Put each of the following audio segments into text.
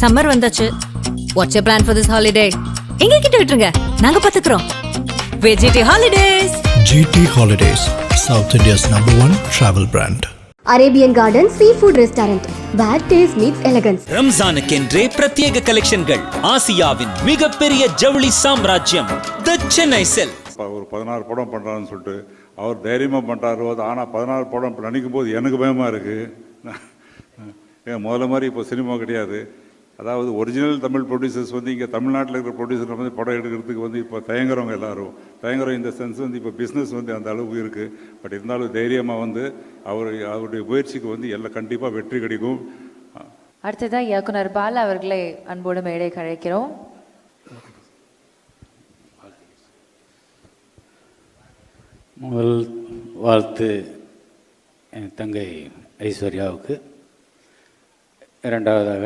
Summer வந்தாச்சு. What's your plan for this holiday? எங்க கிட்ட விட்டுருங்க, நாங்க பாத்துக்கிறோம். VGT holidays. GT Holidays, South India's #1 travel brand. Arabian garden seafood restaurant, where taste meets elegance. ரம்ஜானுக்கென்றே பிரத்யேக கலெக்ஷன்கள். ஆசியாவின் மிகப்பெரிய ஜவுளி சாம்ராஜ்யம் தி சென்னை சில்க். ஒரு 16 படம் பண்ணுறான்னு சொல்லிட்டு அவர் தைரியமாக பண்ணுறாரு. ஆனால் 16 படம் நினைக்கும் போது எனக்கு பயமாக இருக்குது. ஏன் முதல்ல மாதிரி இப்போ சினிமா கிடையாது. அதாவது ஒரிஜினல் தமிழ் ப்ரொடியூசர்ஸ் வந்து இங்கே தமிழ்நாட்டில் இருக்கிற ப்ரொடியூசர் வந்து படம் எடுக்கிறதுக்கு வந்து இப்போ தயங்குறவங்க எல்லாரும் தயங்குறோம். இந்த சென்ஸ் வந்து இப்போ பிஸ்னஸ் வந்து அந்த அளவுக்கு இருக்குது. பட் இருந்தாலும் தைரியமாக வந்து அவருடைய முயற்சிக்கு வந்து எல்லாம் கண்டிப்பாக வெற்றி கிடைக்கும். அடுத்ததாக இயக்குனர் பாலா அவர்களை அன்போடு மேடை அழைக்கிறோம். முதல் வாழ்த்து என் தங்கை ஐஸ்வர்யாவுக்கு, இரண்டாவதாக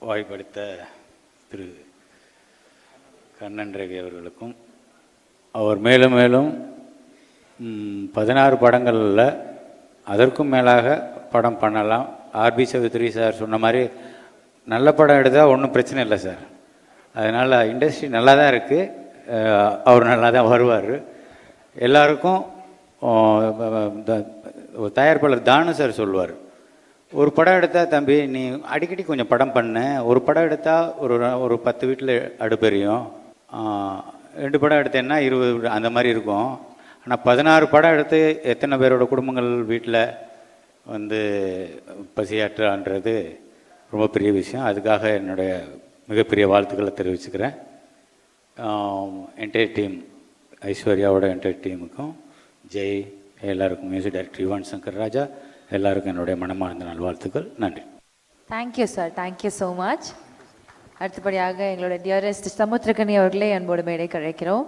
வாய்ப்பளித்த திரு கண்ணன் ரவி அவர்களுக்கும், அவர் மேலும் மேலும் 16 படங்களில் அதற்கும் மேலாக படம் பண்ணலாம். ஆர்பி சௌத்ரி சார் சொன்ன மாதிரி நல்ல படம் எடுத்தால் ஒன்றும் பிரச்சனை இல்லை சார். அதனால் இண்டஸ்ட்ரி நல்லா தான் இருக்குது, அவர் நல்லா தான் வருவார். எல்லாருக்கும் தயாரிப்பாளர் தானு சார் சொல்லுவார், ஒரு படம் எடுத்தால் தம்பி நீ அடிக்கடி கொஞ்சம் படம் பண்ண, ஒரு படம் எடுத்தால் ஒரு 10 வீட்டில் அடுப்பெரியும், 2 படம் எடுத்தேன்னா 20 அந்த மாதிரி இருக்கும். ஆனால் 16 படம் எடுத்து எத்தனை பேரோட குடும்பங்கள் வீட்டில் வந்து பசியாற்றுன்றது ரொம்ப பெரிய விஷயம். அதுக்காக என்னுடைய மிகப்பெரிய வாழ்த்துக்களை தெரிவிச்சுக்கிறேன். என்டையர் டீம், ஐஸ்வர்யாவோட என்டையர் டீமுக்கும், ஜெய், எல்லாருக்கும், மியூசிக் டைரக்டர் யுவன் சங்கர் ராஜா, எல்லாருக்கும் என்னுடைய மனமார்ந்த நல்வாழ்த்துக்கள். நன்றி. Thank you sir, thank you so much. அடுத்தபடியாக எங்களோட டியரஸ்ட் சமுத்திரகனி அவர்களே அன்போடு மேடை அழைக்கிறோம்.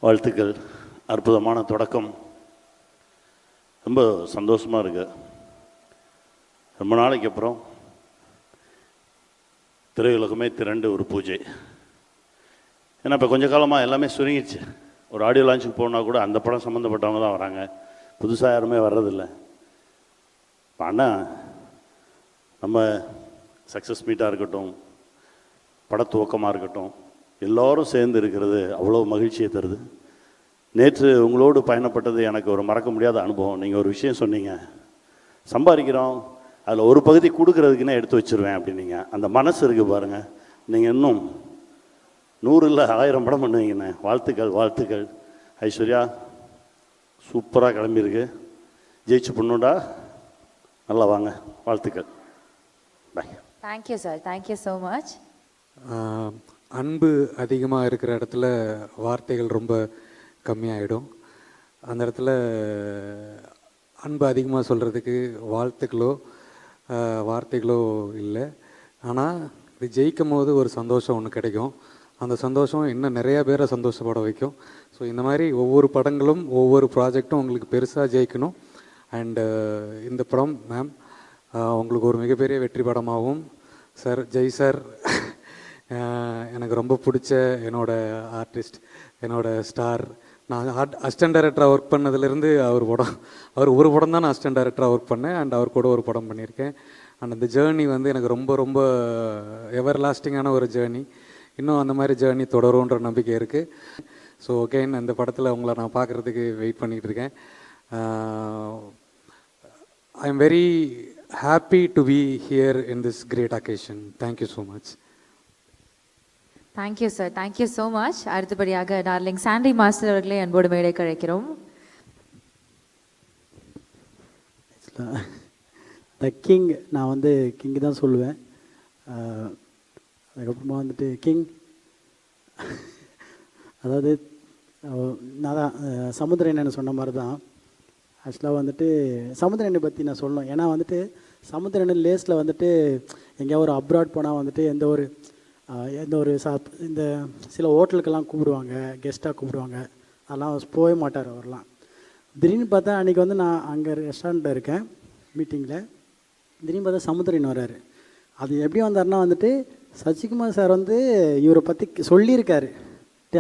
வாழ்த்துக்கள். அற்புதமான தொடக்கம். ரொம்ப சந்தோஷமாக இருக்கு. ரொம்ப நாளைக்கு அப்புறம் திரையுலகமே திரண்டு ஒரு பூஜை. ஏன்னா இப்போ கொஞ்ச காலமாக எல்லாமே சுருங்கிடுச்சு. ஒரு ஆடியோ லான்ச்சுக்கு போனால் கூட அந்த படம் சம்மந்தப்பட்டவங்க தான் வராங்க, புதுசாக யாருமே வர்றதில்லை. ஆனால் நம்ம சக்ஸஸ் மீட்டாக இருக்கட்டும், படத்துவக்கமாக இருக்கட்டும், எல்லோரும் சேர்ந்து இருக்கிறது அவ்வளோ மகிழ்ச்சியை தருது. நேற்று உங்களோடு பயணப்பட்டது எனக்கு ஒரு மறக்க முடியாத அனுபவம். நீங்கள் ஒரு விஷயம் சொன்னீங்க, சம்பாதிக்கிறோம் அதில் ஒரு பகுதி கொடுக்கறதுக்குன்னே எடுத்து வச்சுருவேன் அப்படின்னீங்க. அந்த மனசு இருக்குது பாருங்கள். நீங்கள் இன்னும் 100 இல்லை 1000 படம் பண்ணுவீங்கண்ணே. வாழ்த்துக்கள், வாழ்த்துக்கள். ஐஸ்வர்யா சூப்பராக கிளம்பியிருக்கு, ஜெயிச்சு பண்ணுடா, நல்லா வாங்க, வாழ்த்துக்கள். Bye. Thank you sir, thank you so much. அன்பு அதிகமாக இருக்கிற இடத்துல வார்த்தைகள் ரொம்ப கம்மியாயிடும். அந்த இடத்துல அன்பு அதிகமாக சொல்கிறதுக்கு வார்த்தைகளோ இல்லை. ஆனால் இது ஜெயிக்கும் போது ஒரு சந்தோஷம் ஒன்று கிடைக்கும். அந்த சந்தோஷம் இன்னும் நிறையா பேரை சந்தோஷப்பட வைக்கும். ஸோ இந்த மாதிரி ஒவ்வொரு படங்களும் ஒவ்வொரு ப்ராஜெக்டும் உங்களுக்கு பெருசாக ஜெயிக்கணும். அண்டு இந்த படம் மேம் உங்களுக்கு ஒரு மிகப்பெரிய வெற்றி படமாகவும், சார் ஜெய் சார் எனக்கு ரொம்ப பிடிச்ச என்னோடய ஆர்டிஸ்ட், என்னோடய ஸ்டார். நான் அசிஸ்டன்ட் டைரக்டராக ஒர்க் பண்ணதுலேருந்து அவர் ஒரு படம் தான் நான் அசிஸ்டன்ட் டைரக்டராக ஒர்க் பண்ணேன். அண்ட் அவர் கூட ஒரு படம் பண்ணியிருக்கேன். அண்ட் அந்த ஜேர்னி வந்து எனக்கு ரொம்ப ரொம்ப எவர் லாஸ்டிங்கான ஒரு ஜேர்னி. இன்னும் அந்த மாதிரி ஜேர்னி தொடரும்ன்ற நம்பிக்கை இருக்குது. ஸோ அகெயின் அந்த படத்தில் உங்களை நான் பார்க்குறதுக்கு வெயிட் பண்ணிகிட்டு இருக்கேன். I am very happy to be here in this great occasion. Thank you so much. Thank you sir, thank you so much. அடுத்தபடியாக டார்லிங் சாண்டி மாஸ்டர் அவர்களே அன்போடு மேடை அழைக்கிறோம். த கிங், நான் வந்து கிங் தான் சொல்லுவேன். அதுக்கப்புறமா வந்துட்டு கிங், அதாவது நான் தான் சமுத்திரனை சொன்ன மாதிரி தான். ஆக்சுவலாக வந்துட்டு சமுத்திரனை பற்றி நான் சொல்லணும். ஏன்னா வந்துட்டு சமுத்திரன் லேஸில் வந்துட்டு எங்கேயா ஒரு அப்ராட் போனால் வந்துட்டு எந்த ஒரு இந்த சில ஹோட்டலுக்கெல்லாம் கூப்பிடுவாங்க, கெஸ்ட்டாக கூப்பிடுவாங்க. அதெல்லாம் போகவே மாட்டார் அவர்லாம். திடீர்னு பார்த்தா அன்றைக்கி வந்து நான் அங்கே ரெஸ்டாரண்ட்டில் இருக்கேன் மீட்டிங்கில். திடீர்னு பார்த்தா சமுத்திரன் வர்றாரு. அது எப்படி வந்தார்னா வந்துட்டு சசிகுமார் சார் வந்து இவரை பற்றி சொல்லியிருக்காரு.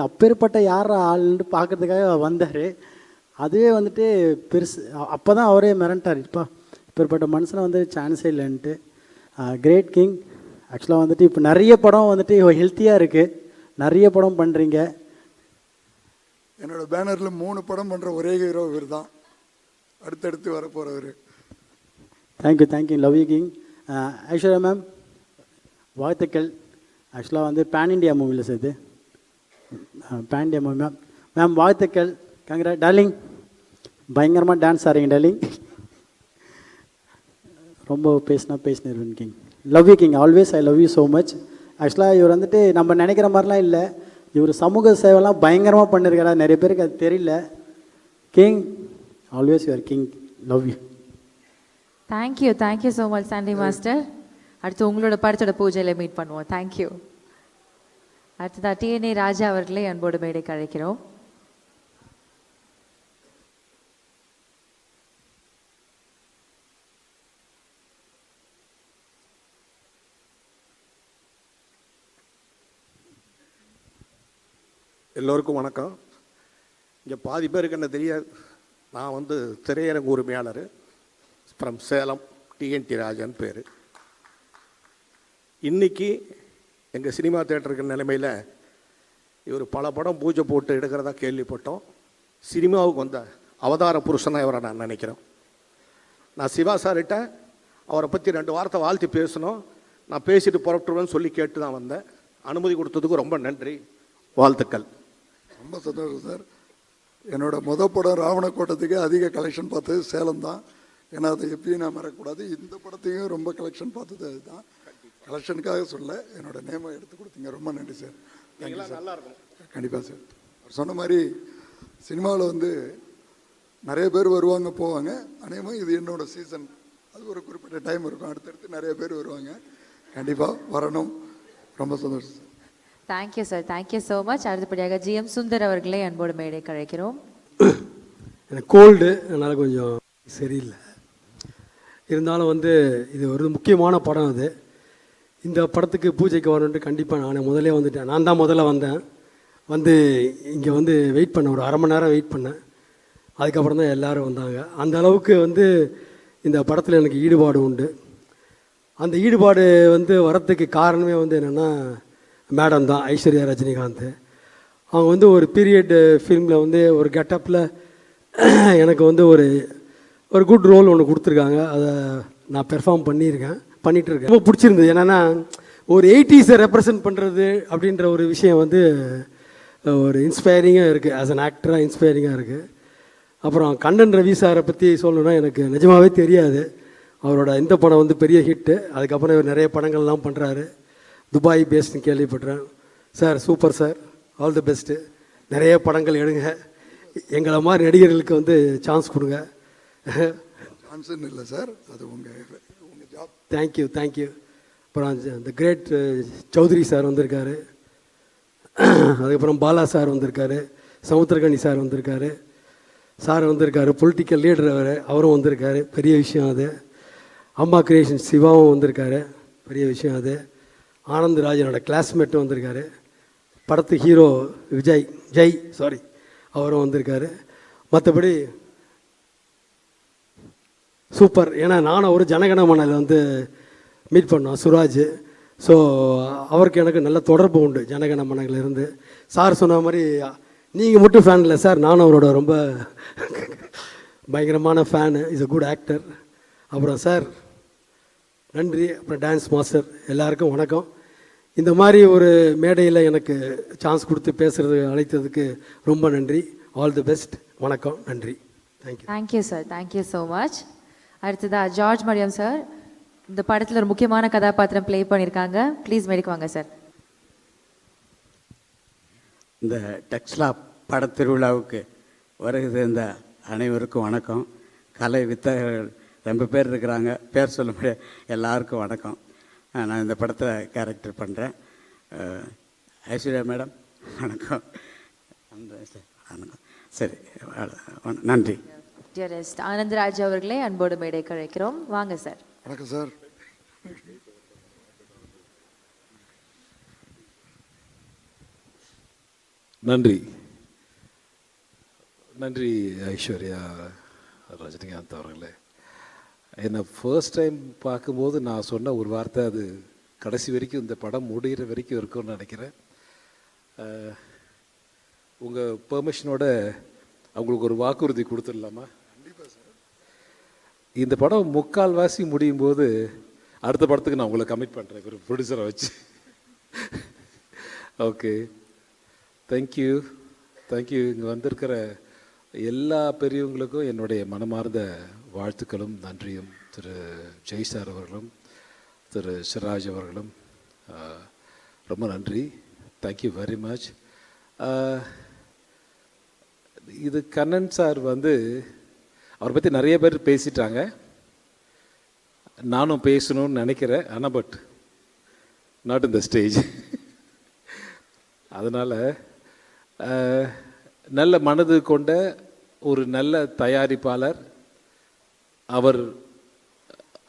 அப்பேற்பட்ட யார் ஆள்னு பார்க்குறதுக்காக வந்தார். அதுவே வந்துட்டு பெருசு. அப்போ தான் அவரே மிரண்டார், இப்பேற்பட்ட மனுஷனை வந்து சான்ஸே இல்லைன்ட்டு. Great king. ஆக்சுவலாக வந்துட்டு இப்போ நிறைய படம் வந்துட்டு ஹெல்த்தியாக இருக்குது, நிறைய படம் பண்ணுறீங்க. என்னோட பேனரில் 3 படம் பண்ணுற ஒரே ஹீரோ இவர் தான், அடுத்தடுத்து வர போகிறவர். Thank you love you king. Aishwarya ma'am வாழ்த்துக்கள். ஆக்சுவலாக வந்து பேன் இண்டியா மூவியில் சேர்த்து பேன் இண்டியா மூவி மேம் வாழ்த்துக்கள். கங்க்ரா டார்லிங், பயங்கரமாக டான்ஸ் ஆடுறீங்க டார்லிங். ரொம்ப பேசினேன் king. Love you king, always I love you so much. ஆக்சுவலாக இவர் வந்துட்டு நம்ம நினைக்கிற மாதிரிலாம் இல்லை, இவர் சமூக சேவைலாம் பயங்கரமாக பண்ணியிருக்காரா, நிறைய பேருக்கு அது தெரியல. King, always your king. Love you. Thank you so much Sandy master. அடுத்து உங்களோட படத்தோட பூஜையில் மீட் பண்ணுவோம். தேங்க்யூ. அடுத்ததா டிஎன்ஏ ராஜா அவர்களை அன்போடு மேடைக்கு அழைக்கிறோம். எல்லோருக்கும் வணக்கம். இங்கே பாதி பேருக்கு என்ன தெரியாது, நான் வந்து திரையரங்கு உரிமையாளர் ஃப்ரம் சேலம், டிஎன்டி ராஜன் பேர். இன்றைக்கி எங்கள் சினிமா தேட்டருக்கு நிலைமையில் இவர் பல படம் பூஜை போட்டு எடுக்கிறதா கேள்விப்பட்டோம். சினிமாவுக்கு வந்த அவதார புருஷனாக இவரை நான் நினைக்கிறேன். நான் சிவா சார்கிட்ட அவரை பற்றி 2 வார்த்தை வாழ்த்து பேசணும், நான் பேசிட்டு புறப்பட்டுருவேன்னு சொல்லி கேட்டு தான் வந்தேன். அனுமதி கொடுத்ததுக்கு ரொம்ப நன்றி, வாழ்த்துக்கள். ரொம்ப சந்தோஷம் சார். என்னோட படம் ராவணக்கோட்டத்துக்கு அதிக கலெக்ஷன் பார்த்தது சேலம் தான். ஏன்னா அதை எப்பயும் நான் மறக்கக்கூடாது. இந்த படத்தையும் ரொம்ப கலெக்ஷன் பார்த்தது அதுதான். கலெக்ஷனுக்காக சொல்ல என்னோட நேமை எடுத்து கொடுத்தீங்க, ரொம்ப நன்றி சார். Thank you sir. நல்லா இருக்கும். கண்டிப்பாக சார். சொன்ன மாதிரி சினிமாவில் வந்து நிறைய பேர் வருவாங்க போவாங்க. அநேகமாக இது என்னோட சீசன், அது ஒரு குறிப்பிட்ட டைம் இருக்கும், அடுத்தடுத்து நிறைய பேர் வருவாங்க. கண்டிப்பாக வரணும். ரொம்ப சந்தோஷம் sir. Thank you sir, thank you so much. அடுத்தபடியாக ஜிஎம் சுந்தர் அவர்களை அன்போடு மேடைக்கு அழைக்கிறோம். எனக்கு கோல்டு, அதனால் கொஞ்சம் சரியில்லை. இருந்தாலும் வந்து இது ஒரு முக்கியமான படம். அது இந்த படத்துக்கு பூஜைக்கு வரணுன்ட்டு கண்டிப்பாக நான் முதலே வந்துட்டேன். நான் தான் முதல்ல வந்தேன். வந்து இங்கே வந்து வெயிட் பண்ணேன், ஒரு 1/2 மணி நேரம் வெயிட் பண்ணேன். அதுக்கப்புறம் தான் எல்லோரும் வந்தாங்க. அந்த அளவுக்கு வந்து இந்த படத்தில் எனக்கு ஈடுபாடு உண்டு. அந்த ஈடுபாடு வந்து வரத்துக்கு காரணமே வந்து என்னென்னா மேடம் தான், ஐஸ்வர்யா ரஜினிகாந்த். அவங்க வந்து ஒரு பீரியட் ஃபிலிமில் வந்து ஒரு கெட்டப்பில் எனக்கு வந்து ஒரு குட் ரோல் ஒன்று கொடுத்துருக்காங்க. அதை நான் பெர்ஃபார்ம் பண்ணிகிட்ருக்கேன். ரொம்ப பிடிச்சிருந்தது. என்னென்னா ஒரு 80s ரெப்ரசன்ட் பண்ணுறது அப்படின்ற ஒரு விஷயம் வந்து ஒரு இன்ஸ்பைரிங்காக இருக்குது. ஆஸ் அன் ஆக்டராக இன்ஸ்பைரிங்காக இருக்குது. அப்புறம் கண்ணன் ரவி சாரை பற்றி சொல்லணுன்னா எனக்கு நிஜமாகவே தெரியாது. அவரோட இந்த படம் வந்து பெரிய ஹிட்டு. அதுக்கப்புறம் இவர் நிறைய படங்கள்லாம் பண்ணுறாரு. துபாய் பேஸ்ட்னு கேள்விப்பட்டேன். Sir super sir, all the best. நிறைய படங்கள் எடுங்க, எங்களை மாதிரி நடிகர்களுக்கு வந்து சான்ஸ் கொடுங்க. சான்ஸ் இல்லை சார், அது உங்கள் ஜாப். தேங்க்யூ. அப்புறம் இந்த கிரேட் சௌத்ரி சார் வந்திருக்காரு. அதுக்கப்புறம் பாலா சார் வந்திருக்காரு, சமுத்திரகனி சார் வந்திருக்காரு, பொலிட்டிக்கல் லீடர் அவரும் வந்திருக்காரு, பெரிய விஷயம் அது. அம்மா கிரியேஷன் சிவாவும் வந்திருக்காரு, பெரிய விஷயம் அது. ஆனந்த் ராஜனோட கிளாஸ்மேட்டும் வந்திருக்காரு. படத்து ஹீரோ ஜெய் அவரும் வந்திருக்காரு. மற்றபடி சூப்பர். ஏன்னா நானும் ஒரு ஜனகணமனில் வந்து மீட் பண்ணோம் சுராஜ். ஸோ அவருக்கு எனக்கு நல்ல தொடர்பு உண்டு ஜனகணமனிலிருந்து. சார் சொன்ன மாதிரி நீங்கள் மட்டும் ஃபேன் இல்லை சார், நானும் அவரோட ரொம்ப பயங்கரமான fan. Is a good actor. அப்புறம் சார் நன்றி. அப்புறம் டான்ஸ் மாஸ்டர் எல்லாருக்கும் வணக்கம். இந்த மாதிரி ஒரு மேடையில் எனக்கு சான்ஸ் கொடுத்து பேசுகிறது அழைத்ததுக்கு ரொம்ப நன்றி. All the best. வணக்கம், நன்றி. Thank you sir, thank you so much. அடுத்ததா ஜார்ஜ் மரியம் சார், இந்த படத்தில் ஒரு முக்கியமான கதாபாத்திரம் ப்ளே பண்ணியிருக்காங்க. ப்ளீஸ் மேடைக்கு வாங்க சார். இந்த டெக்ஸ்லா படத்திருவிழாவுக்கு வருகிறது இந்த அனைவருக்கும் வணக்கம். கலை வித்தகர்கள் ரொம்ப பேர் இருக்கிறாங்க, பேர் சொல்ல முடியாது. எல்லாருக்கும் வணக்கம். நான் இந்த படத்தில் கேரக்டர் பண்ணுறேன். ஐஸ்வர்யா மேடம் வணக்கம். வணக்கம். சரி, நன்றி. டியரஸ்ட் ஆனந்தராஜ் அவர்களே அன்போடு மேடைக்கு அழைக்கிறோம். வாங்க சார். வணக்கம் சார். நன்றி. நன்றி ஐஸ்வர்யா ரஜினிகாந்த் அவர்களே. என்னை ஃபர்ஸ்ட் டைம் பார்க்கும்போது நான் சொன்ன ஒரு வார்த்தை, அது கடைசி வரைக்கும் இந்த படம் முடிகிற வரைக்கும் இருக்கும்னு நினைக்கிறேன். உங்கள் பெர்மிஷனோட அவங்களுக்கு ஒரு வாக்குறுதி கொடுத்துடலாமா? இந்த படம் முக்கால்வாசி முடியும் போது அடுத்த படத்துக்கு நான் உங்களை கமிட் பண்ணுறேன் ஒரு ப்ரொடியூசரை வச்சு. Okay, thank you. இங்கே வந்திருக்கிற எல்லா பெரியவங்களுக்கும் என்னுடைய மனமார்ந்த வாழ்த்துக்களும் நன்றியும். திரு ஜெய் சார் அவர்களும் திரு சிராஜ் அவர்களும் ரொம்ப நன்றி. Thank you very much. இது கண்ணன் சார் அவரை பற்றி நிறைய பேர் பேசிட்டாங்க, நானும் பேசணும்னு நினைக்கிறேன். ஆனால் but not in the stage. அதனால் நல்ல மனது கொண்ட ஒரு நல்ல தயாரிப்பாளர்,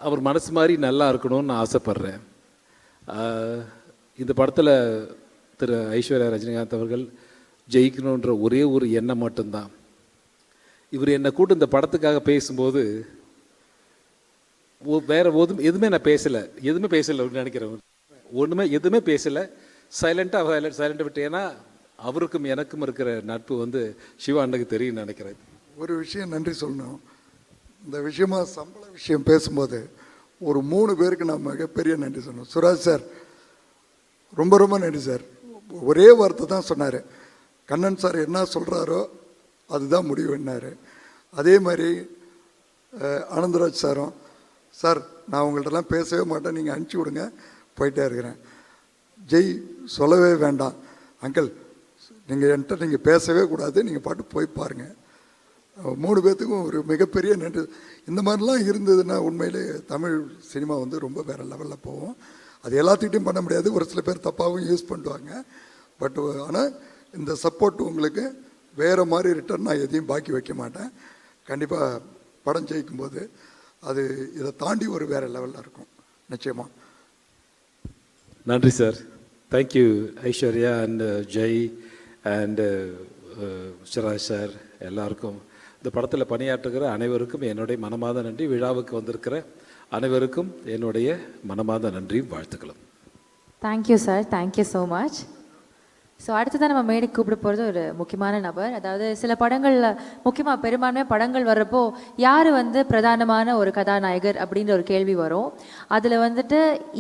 அவர் மனசு மாதிரி நல்லா இருக்கணும்னு நான் ஆசைப்பட்றேன். இந்த படத்தில் திரு ஐஸ்வர்யா ரஜினிகாந்த் அவர்கள் ஜெயிக்கணுன்ற ஒரே ஒரு எண்ணம் மட்டும்தான். இவர் என்னை கூட்டு இந்த படத்துக்காக பேசும்போது வேறு எதுவுமே நான் பேசலை, நினைக்கிறேன். எதுவுமே பேசலை, சைலண்ட்டாக விட்டு. ஏன்னா அவருக்கும் எனக்கும் இருக்கிற நட்பு சிவா அண்ணனுக்கு தெரியும் நினைக்கிறேன். ஒரு விஷயம் நன்றி சொல்லணும். இந்த விஷயமா சம்பள விஷயம் பேசும்போது ஒரு 3 பேருக்கு நான் மிகப்பெரிய நன்றி சொல்லணும். சுராஜ் சார் ரொம்ப ரொம்ப நன்றி சார். ஒரே வார்த்தை தான் சொன்னார், கண்ணன் சார் என்ன சொல்கிறாரோ அதுதான் முடிவுன்னாரு. அதே மாதிரி ஆனந்தராஜ் சாரும், சார் நான் உங்கள்கிட்டலாம் பேசவே மாட்டேன், நீங்கள் அனுப்பிச்சி விடுங்க, போயிட்டே இருக்கிறேன். ஜெய் சொல்லவே வேண்டாம் அங்கிள், நீங்கள் பேசவே கூடாது, நீங்கள் பாட்டு போய் பாருங்கள். 3 பேர்த்துக்கும் ஒரு மிகப்பெரிய நன்றி. இந்த மாதிரிலாம் இருந்ததுன்னா உண்மையிலே தமிழ் சினிமா ரொம்ப வேறு லெவலில் போகும். அது எல்லாத்துக்கிட்டையும் பண்ண முடியாது, ஒரு சில பேர் தப்பாகவும் யூஸ் பண்ணுவாங்க. பட் ஆனால் இந்த சப்போர்ட் உங்களுக்கு வேறு மாதிரி ரிட்டர்ன் நான் எதையும் பாக்கி வைக்க மாட்டேன். கண்டிப்பாக படம் ஜெயிக்கும்போது அது இதை தாண்டி ஒரு வேறு லெவலில் இருக்கும் நிச்சயமாக. நன்றி sir. Thank you Aishwarya and Jai and Siraj sir எல்லாருக்கும். இந்த படத்தில் பணியாற்றுகிற அனைவருக்கும் என்னுடைய மனமார்ந்த நன்றி. விழாவுக்கு வந்திருக்கிற அனைவருக்கும் என்னுடைய மனமார்ந்த நன்றியும் வாழ்த்துக்களும். Thank you sir, thank you so much. So அடுத்ததான் நம்ம மேடைக்கு கூப்பிட போகிறது ஒரு முக்கியமான நபர். அதாவது சில படங்களில் முக்கியமாக பெரும்பான்மையாக படங்கள் வர்றப்போ யார் பிரதானமான ஒரு கதாநாயகர் அப்படின்ற ஒரு கேள்வி வரும். அதில்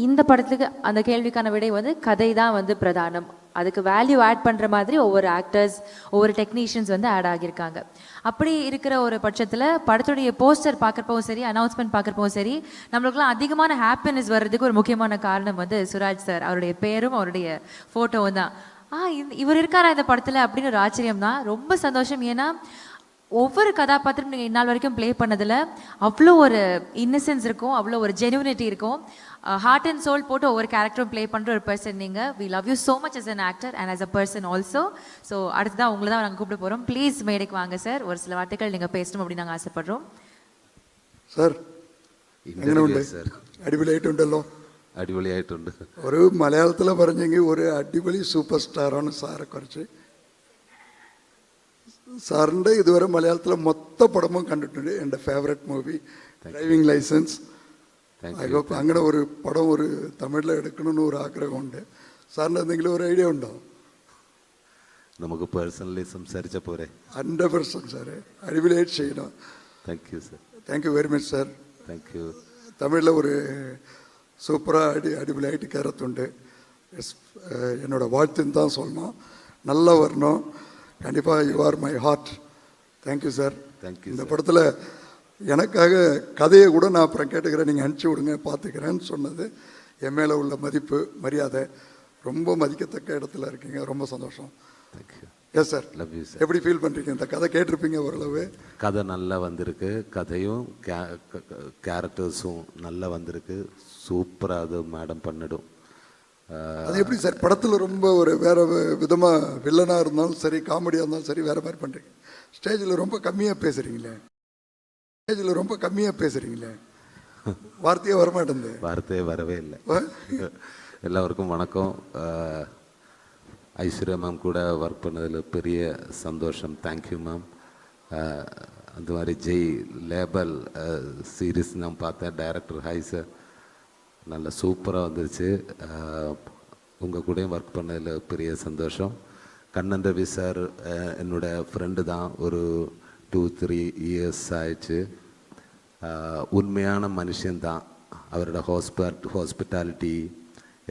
இந்த படத்துக்கு அந்த கேள்விக்கான விடை கதை தான் பிரதானம். அதுக்கு வேல்யூ ஆட் பண்ணுற மாதிரி ஒவ்வொரு ஆக்டர்ஸ், ஒவ்வொரு டெக்னீஷியன்ஸ் ஆட் ஆகியிருக்காங்க. அப்படி இருக்கிற ஒரு பட்சத்தில் படத்துடைய போஸ்டர் பார்க்குறப்பவும் சரி, அனௌன்ஸ்மெண்ட் பார்க்குறப்பவும் சரி, நம்மளுக்குலாம் அதிகமான ஹாப்பினஸ் வர்றதுக்கு ஒரு முக்கியமான காரணம் சுராஜ் சார். அவருடைய பேரும் அவருடைய ஃபோட்டோவும் தான். இவர் இருக்காரா இந்த படத்தில் அப்படின்னு ஒரு ஆச்சரியம் தான். ரொம்ப சந்தோஷம். ஏன்னா ஒவ்வொரு கதாபாத்திரம் நீங்கள் இந்நாள் வரைக்கும் ப்ளே பண்ணதில் அவ்வளோ ஒரு இன்னசென்ஸ் இருக்கும், அவ்வளோ ஒரு ஜெனுவினிட்டி இருக்கும். ஹார்ட் அண்ட் சோல் போட்டு ஒவ்வொரு கேரக்டரும் ப்ளே பண்ணுற ஒரு பர்சன் நீங்கள். We love you so much as an actor and as a person also. So அடுத்ததான் உங்களை தான் நாங்கள் கூப்பிட போகிறோம். ப்ளீஸ் மேடைக்கு வாங்க சார். ஒரு சில வார்த்தைகள் நீங்கள் பேசணும் அப்படின்னு நாங்கள் ആശപ്പെടുறோം. സാർ എങ്ങനെയുണ്ട്? അടിപൊളിയായിട്ടുണ്ടല്ലോ. അടിപൊളിയായിട്ടുണ്ട്. ഒരു മലയാളത്തിൽ പറഞ്ഞെങ്കിൽ ഒരു അടിപൊളി സൂപ്പർ സ്റ്റാറാണ് സാറെ കുറിച്ച്. സാറിൻ്റെ ഇതുവരെ മലയാളത്തിലെ മൊത്ത പടമും കണ്ടിട്ടുണ്ട്. എൻ്റെ ഫേവറേറ്റ് മൂവി ഡ്രൈവിംഗ് ലൈസൻസ്. അങ്ങനെ ഒരു പടം ഒരു തമിഴിൽ എടുക്കണമെന്ന് ഒരു ആഗ്രഹമുണ്ട്. സാറിന് എന്തെങ്കിലും ഒരു ഐഡിയ ഉണ്ടോ? നമുക്ക് പേഴ്സണലി സംസാരിച്ച പോരെ? 100% സാറേ, അടിപൊളിയായിട്ട് ചെയ്യണം. Thank you sir. Thank you very much sir. Thank you. தமிழில் ஒரு சூப்பராக அடிபொலியாகிட்டு கருத்துண்டு. என்னோட வாழ்த்துன்னு தான் சொல்லணும். நல்லா வரணும் கண்டிப்பாக. You are my heart. Thank you sir. Thank you. இந்த படத்தில் எனக்காக கதையை கூட நான் அப்புறம் கேட்டுக்கிறேன், நீங்கள் அனுப்பிச்சி விடுங்க பார்த்துக்கிறேன்னு சொன்னது என் மேலே உள்ள மதிப்பு மரியாதை. ரொம்ப மதிக்கத்தக்க இடத்துல இருக்கீங்க. ரொம்ப சந்தோஷம். Thank you. Yes sir. Love you sir. எப்படி ஃபீல் பண்ணுறீங்க? இந்த கதை கேட்டிருப்பீங்க ஓரளவு. கதை நல்லா வந்திருக்கு, கதையும் கேரக்டர்ஸும் நல்லா வந்திருக்கு. சூப்பராக அது மேடம் பண்ணிடும். அது எப்படி சார் படத்தில் ரொம்ப ஒரு வேறு விதமாக வில்லனாக இருந்தாலும் சரி, காமெடியாக இருந்தாலும் சரி, வேறு மாதிரி பண்ணுறீங்க. ஸ்டேஜில் ரொம்ப கம்மியாக பேசுகிறீங்களே. வார்த்தையே வரமாட்டேங்குது. வார்த்தையே வரவே இல்லை. எல்லாருக்கும் வணக்கம். ஐஸ்வர்யா மேம் கூட ஒர்க் பண்ணதில் பெரிய சந்தோஷம். Thank you ma'am. அந்த மாதிரி ஜெய் லேபல் சீரீஸ் நான் பார்த்தேன். டைரக்டர் ஹாய் சார், நல்லா சூப்பராக வந்துருச்சு. உங்கள் கூடயும் ஒர்க் பண்ணதில் பெரிய சந்தோஷம். கண்ணன் ரவி சார் என்னோடய ஃப்ரெண்டு தான், ஒரு 2-3 இயர்ஸ் ஆயிடுச்சு. உண்மையான மனுஷன்தான். அவரோட ஹாஸ்பிட்டாலிட்டி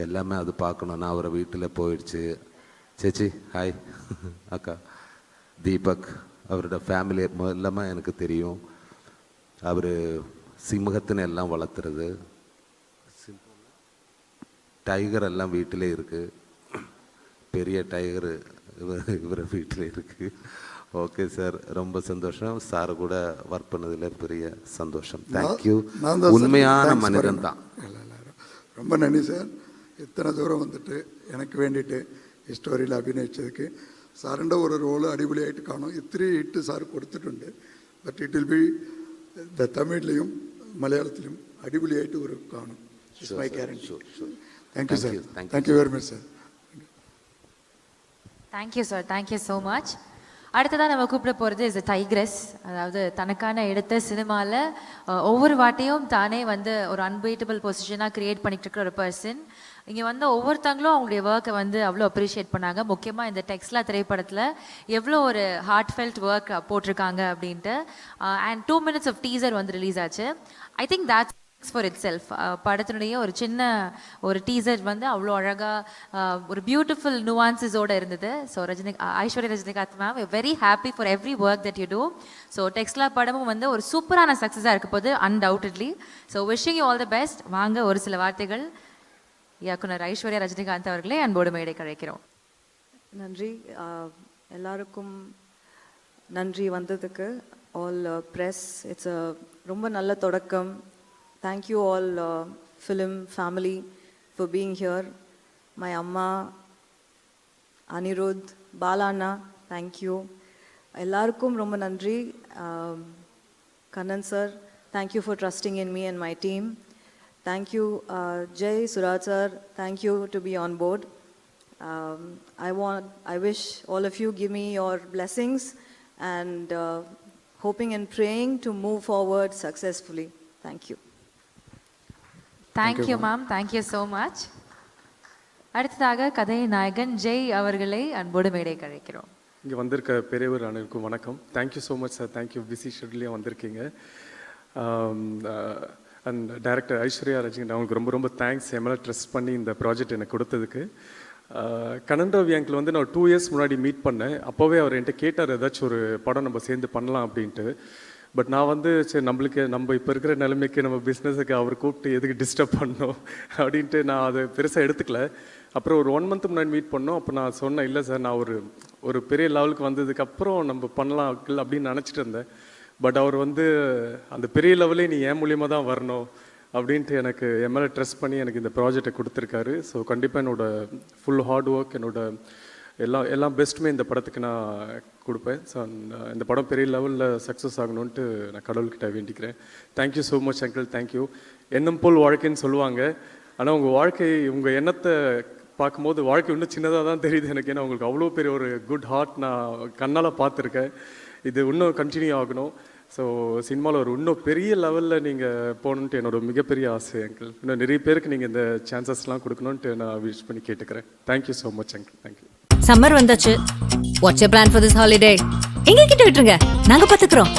எல்லாமே அது பார்க்கணும். நான் அவரை வீட்டில் போயிடுச்சு. சேச்சி ஹாய் அக்கா. தீபக் அவரோட ஃபேமிலி எல்லாமே எனக்கு தெரியும். அவர் சிம்மகத்தினை எல்லாம் வளர்த்துறது, டைகர் எல்லாம் வீட்டிலே இருக்குது. பெரிய டைகரு இவர் வீட்டில் இருக்குது. ஓகே சார், ரொம்ப சந்தோஷம். சார் கூட ஒர்க் பண்ணதில் பெரிய சந்தோஷம். தேங்க்யூ. உண்மையான மனிதன் தான். ரொம்ப நன்றி சார். இத்தனை தூரம் வந்துட்டு எனக்கு வேண்டிட்டு ஸ்டோரியில் அഭിനയിച്ചதுக்கு. സാറിൻ്റെ ഒരു റോള് അടിപൊളിയായിട്ട് കാണും. ഇത്രയും ഹിറ്റ് സാർ കൊടുത്തിട്ടുണ്ട്. ബട്ട് ഇറ്റ് വിൽ ബി തമിഴിലും മലയാളത്തിലും അടിപൊളിയായിട്ട് ഒരു കാണും. It's my guarantee. Thank you sir. Thank you very much sir. Thank you sir, thank you so much. அடுத்ததான் நம்ம கூப்பிட போகிறது இஸ் டைக்ரஸ். அதாவது தனக்கான இடத்த சினிமாவில் ஒவ்வொரு வாட்டியும் தானே வந்து ஒரு அன்பீட்டபிள் பொசிஷனாக க்ரியேட் பண்ணிட்டு இருக்கிற ஒரு பர்சன். இங்கே வந்து ஒவ்வொருத்தங்களும் அவங்களுடைய ஒர்க்கை வந்து அவ்வளோ அப்ரிஷியேட் பண்ணாங்க. முக்கியமாக இந்த டெக்ஸ்லா திரைப்படத்தில் எவ்வளோ ஒரு ஹார்ட் ஃபெல்ட் ஒர்க் போட்டிருக்காங்க அப்படின்ட்டு. அண்ட் 2 minutes ஆஃப் டீசர் வந்து ரிலீஸ் ஆச்சு. I think that's for it self. படத்தினுடைய ஒரு சின்ன ஒரு டீசர் வந்து அவ்வளோ அழகாக ஒரு பியூட்டிஃபுல் நுவான்சஸோடு இருந்தது. So Aishwarya Rajinikanth ma'am, very happy for every work that you do. So டெக்ஸ்லா படமும் வந்து ஒரு சூப்பரான சக்ஸஸாக இருக்க போது undoubtedly. So wishing you all the best. வாங்க ஒரு சில வார்த்தைகள் இயக்குனர் ஐஸ்வர்யா ரஜினிகாந்த் அவர்களே அன்போடு மேடை கழைக்கிறோம். நன்றி எல்லாருக்கும். நன்றி வந்ததுக்கு. ஆல் ப்ரெஸ், இட்ஸ் ரொம்ப நல்ல தொடக்கம். Thank you all film family for being here. My amma, Anirudh, Balana, thank you. Ellarkum romba nandri. Kannan sir, thank you for trusting in me and my team. Thank you Jay, Suraj sir, thank you to be on board. I wish all of you give me your blessings and hoping and praying to move forward successfully. Thank you. Thank you ma'am, thank you so much. அடுத்ததாக கதை நாயகன் ஜெய் அவர்களை அன்போடு மேடை கழைக்கிறோம். இங்கே வந்திருக்க பெரியவர் அனைவருக்கும் வணக்கம். Thank you so much sir. Thank you. Busy ஷெட்யூல்லையும் வந்திருக்கீங்க. அண்ட் டைரக்டர் ஐஸ்வர்யா ரஜினிகாந்த் அவங்களுக்கு ரொம்ப ரொம்ப தேங்க்ஸ். என் மேலே ட்ரஸ்ட் பண்ணி இந்த ப்ராஜெக்ட் எனக்கு கொடுத்ததுக்கு. கண்ணன் ரவி அங்கிள் வந்து நான் 2 years முன்னாடி மீட் பண்ணேன். அப்போவே அவர் என்கிட்ட கேட்டார் ஏதாச்சும் ஒரு படம் நம்ம சேர்ந்து பண்ணலாம் அப்படின்ட்டு. பட் நான் வந்து சரி நம்ம இப்போ இருக்கிற நிலைமைக்கு நம்ம பிஸ்னஸுக்கு அவர் கூப்பிட்டு எதுக்கு டிஸ்டர்ப் பண்ணோம் அப்படின்ட்டு நான் அதை பெருசாக எடுத்துக்கல. அப்புறம் ஒரு 1 month முன்னாடி மீட் பண்ணோம். அப்போ நான் சொன்னேன், இல்லை சார் நான் ஒரு பெரிய லெவலுக்கு வந்ததுக்கப்புறம் நம்ம பண்ணலாம் அப்படின்னு நினச்சிட்டு இருந்தேன். பட் அவர் வந்து அந்த பெரிய லெவலே நீ ஏன் மூலியமாக தான் வரணும் அப்படின்ட்டு எனக்கு என் மேலே ட்ரஸ்ட் பண்ணி எனக்கு இந்த ப்ராஜெக்டை கொடுத்துருக்காரு. ஸோ கண்டிப்பாக என்னோடய ஃபுல் ஹார்ட் ஒர்க், எல்லாம் பெஸ்ட்டுமே இந்த படத்துக்கு நான் கொடுப்பேன். ஸோ இந்த படம் பெரிய லெவலில் சக்ஸஸ் ஆகணுன்ட்டு நான் கடவுள்கிட்ட வேண்டிக்கிறேன். Thank you so much uncle. Thank you. எண்ணம் போல் வாழ்க்கைன்னு சொல்லுவாங்க. ஆனால் உங்கள் வாழ்க்கை, உங்கள் எண்ணத்தை பார்க்கும்போது வாழ்க்கை இன்னும் சின்னதாக தான் தெரியுது எனக்கு. ஏன்னா உங்களுக்கு அவ்வளோ பெரிய ஒரு குட் ஹார்ட் நான் கண்ணால் பார்த்துருக்கேன். இது இன்னும் கண்டினியூ ஆகணும். ஸோ சினிமாவில் இன்னும் பெரிய லெவலில் நீங்கள் போகணுன்ட்டு என்னோட மிகப்பெரிய ஆசை அங்கிள். இன்னும் நிறைய பேருக்கு நீங்கள் இந்த சான்சஸ்லாம் கொடுக்கணுன்ட்டு நான் விஷ் பண்ணி கேட்டுக்கிறேன். Thank you so much uncle. Thank you. Summer வந்தாச்சு. What's your plan for this holiday? எங்க கிட்ட விட்டுருங்க, நாங்க பாத்துக்கிறோம்.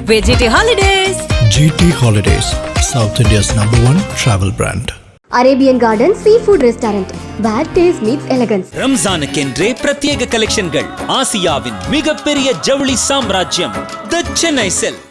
VGT holidays. GT Holidays, South India's #1 travel brand. Arabian Garden Seafood Restaurant, where taste meets elegance. ரம்ஜானுக்கென்றே பிரத்யேக கலெக்ஷன்கள். ஆசியாவின் மிகப்பெரிய ஜவுளி சாம்ராஜ்யம் தி சென்னை சில்க்.